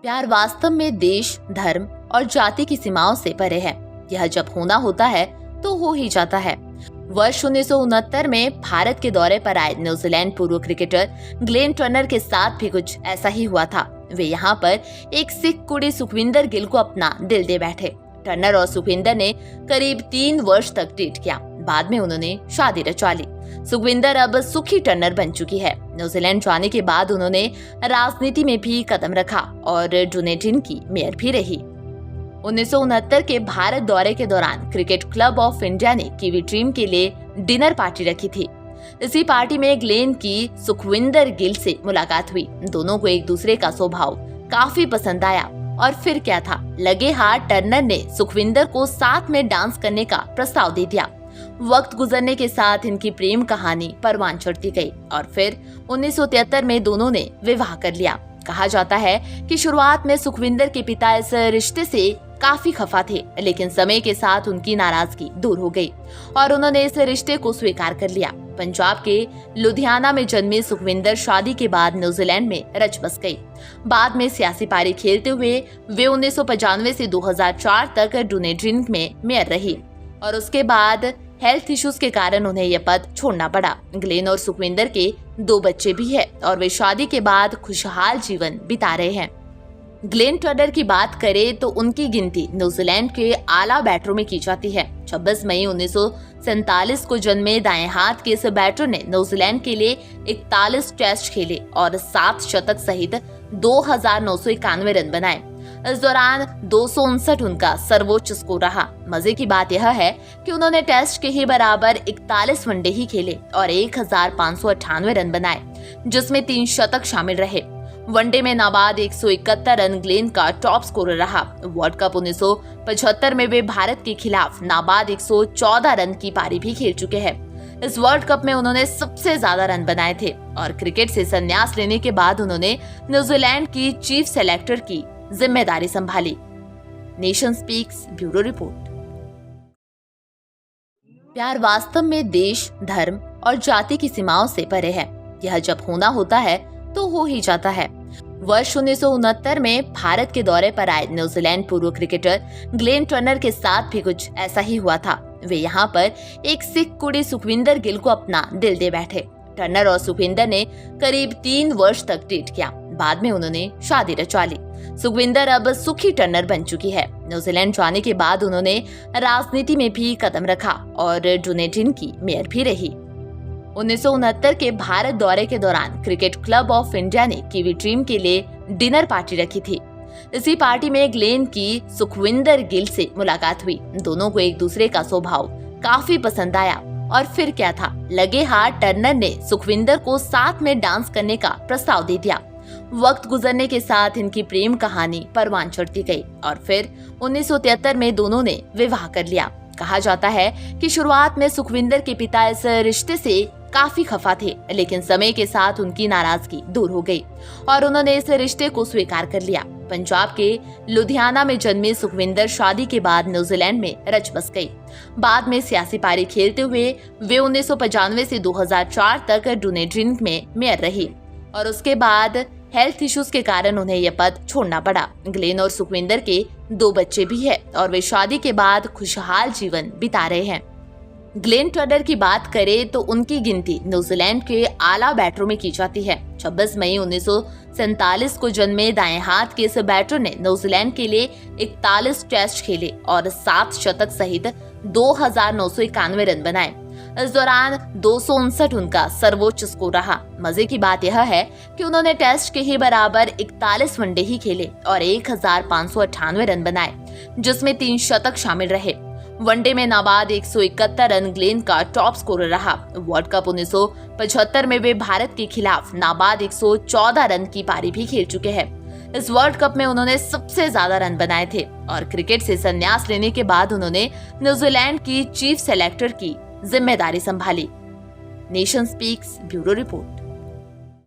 प्यार वास्तव में देश, धर्म और जाति की सीमाओं से परे है। यह जब होना होता है तो हो ही जाता है। वर्ष 1969 में भारत के दौरे पर आए न्यूजीलैंड पूर्व क्रिकेटर ग्लेन टर्नर के साथ भी कुछ ऐसा ही हुआ था। वे यहाँ पर एक सिख कुड़ी सुखविंदर गिल को अपना दिल दे बैठे। टर्नर और सुखविंदर ने करीब 3 वर्ष तक डेट किया। बाद में उन्होंने शादी रचा ली। सुखविंदर अब सुखी टर्नर बन चुकी है। न्यूजीलैंड जाने के बाद उन्होंने राजनीति में भी कदम रखा और डुनेडिन की मेयर भी रही। 1969 के भारत दौरे के दौरान क्रिकेट क्लब ऑफ इंडिया ने कीवी टीम के लिए डिनर पार्टी रखी थी। इसी पार्टी में ग्लेन की सुखविंदर गिल से मुलाकात हुई। दोनों को एक दूसरे का स्वभाव काफी पसंद आया और फिर क्या था, लगे हाथ टर्नर ने सुखविंदर को साथ में डांस करने का प्रस्ताव दे दिया। वक्त गुजरने के साथ इनकी प्रेम कहानी परवान चढ़ती गई और फिर 1973 में दोनों ने विवाह कर लिया। कहा जाता है कि शुरुआत में सुखविंदर के पिता इस रिश्ते से काफी खफा थे, लेकिन समय के साथ उनकी नाराजगी दूर हो गई और उन्होंने इस रिश्ते को स्वीकार कर लिया। पंजाब के लुधियाना में जन्मी सुखविंदर शादी के बाद न्यूजीलैंड में रच बस गई। बाद में सियासी पारी खेलते हुए वे 1995 से 2004 तक डुनेडिन में मेयर रही और उसके बाद हेल्थ इश्यूज के कारण उन्हें यह पद छोड़ना पड़ा। ग्लेन और सुखविंदर के 2 बच्चे भी हैं और वे शादी के बाद खुशहाल जीवन बिता रहे हैं। ग्लेन टर्नर की बात करें तो उनकी गिनती न्यूजीलैंड के आला बैटरों में की जाती है। 26 मई 1947 को जन्मे दाएं हाथ के इस बैटर ने न्यूजीलैंड के लिए 41 टेस्ट खेले और 7 शतक सहित 2991 रन बनाए। इस दौरान 259 उनका सर्वोच्च स्कोर रहा। मजे की बात यह है कि उन्होंने टेस्ट के ही बराबर 41 वनडे ही खेले और 1598 रन बनाए, जिसमें 3 शतक शामिल रहे। वनडे में नाबाद 171 रन ग्लेन का टॉप स्कोरर रहा। वर्ल्ड कप 1975 में वे भारत के खिलाफ नाबाद 114 रन की पारी भी खेल चुके हैं। इस वर्ल्ड कप में उन्होंने सबसे ज्यादा रन बनाए थे और क्रिकेट से संन्यास लेने के बाद उन्होंने न्यूजीलैंड की चीफ सेलेक्टर की जिम्मेदारी संभाली। Nation speaks bureau report. प्यार वास्तव में देश, धर्म और जाति की सीमाओं से परे है। यह जब होना होता है तो हो ही जाता है। वर्ष 1969 में भारत के दौरे पर आए न्यूजीलैंड पूर्व क्रिकेटर ग्लेन टर्नर के साथ भी कुछ ऐसा ही हुआ था। वे यहाँ पर एक सिख कुड़ी सुखविंदर गिल को अपना दिल दे बैठे। टर्नर और सुखविंदर ने करीब 3 वर्ष तक डेट किया। बाद में उन्होंने शादी रचा ली। सुखविंदर अब सुखी टर्नर बन चुकी है। न्यूजीलैंड जाने के बाद उन्होंने राजनीति में भी कदम रखा और डुनेडिन की मेयर भी रही। 1969 के भारत दौरे के दौरान क्रिकेट क्लब ऑफ इंडिया ने कीवी टीम के लिए डिनर पार्टी रखी थी। इसी पार्टी में ग्लेन की सुखविंदर गिल से मुलाकात हुई। दोनों को एक दूसरे का स्वभाव काफी पसंद आया और फिर क्या था, लगे हाथ टर्नर ने सुखविंदर को साथ में डांस करने का प्रस्ताव दे दिया। वक्त गुजरने के साथ इनकी प्रेम कहानी परवान चढ़ती गई और फिर 1973 में दोनों ने विवाह कर लिया। कहा जाता है कि शुरुआत में सुखविंदर के पिता इस रिश्ते से काफी खफा थे, लेकिन समय के साथ उनकी नाराजगी दूर हो गई और उन्होंने इस रिश्ते को स्वीकार कर लिया। पंजाब के लुधियाना में जन्मी सुखविंदर शादी के बाद न्यूजीलैंड में रच बस गई। बाद में सियासी पारी खेलते हुए वे 1995 से 2004 तक डुनेडिन में मेयर रही और उसके बाद हेल्थ इश्यूज के कारण उन्हें यह पद छोड़ना पड़ा। ग्लेन और सुखविंदर के 2 बच्चे भी हैं और वे शादी के बाद खुशहाल जीवन बिता रहे हैं। ग्लेन टर्नर की बात करें तो उनकी गिनती न्यूजीलैंड के आला बैटरों में की जाती है। 26 मई 1947 को जन्मे दाएं हाथ के इस बैटर ने न्यूजीलैंड के लिए 41 टेस्ट खेले और 7 शतक सहित 2991 रन बनाए। इस दौरान 259 उनका सर्वोच्च स्कोर रहा। मजे की बात यह है कि उन्होंने टेस्ट के ही बराबर 41 वनडे ही खेले और 1598 रन बनाए, जिसमें 3 शतक शामिल रहे। वनडे में नाबाद 171 रन ग्लेन का टॉप स्कोरर रहा। वर्ल्ड कप 1975 में वे भारत के खिलाफ नाबाद 114 रन की पारी भी खेल चुके हैं। इस वर्ल्ड कप में उन्होंने सबसे ज्यादा रन बनाए थे और क्रिकेट से संन्यास लेने के बाद उन्होंने न्यूजीलैंड की चीफ सेलेक्टर की जिम्मेदारी संभाली। Nation speaks bureau report.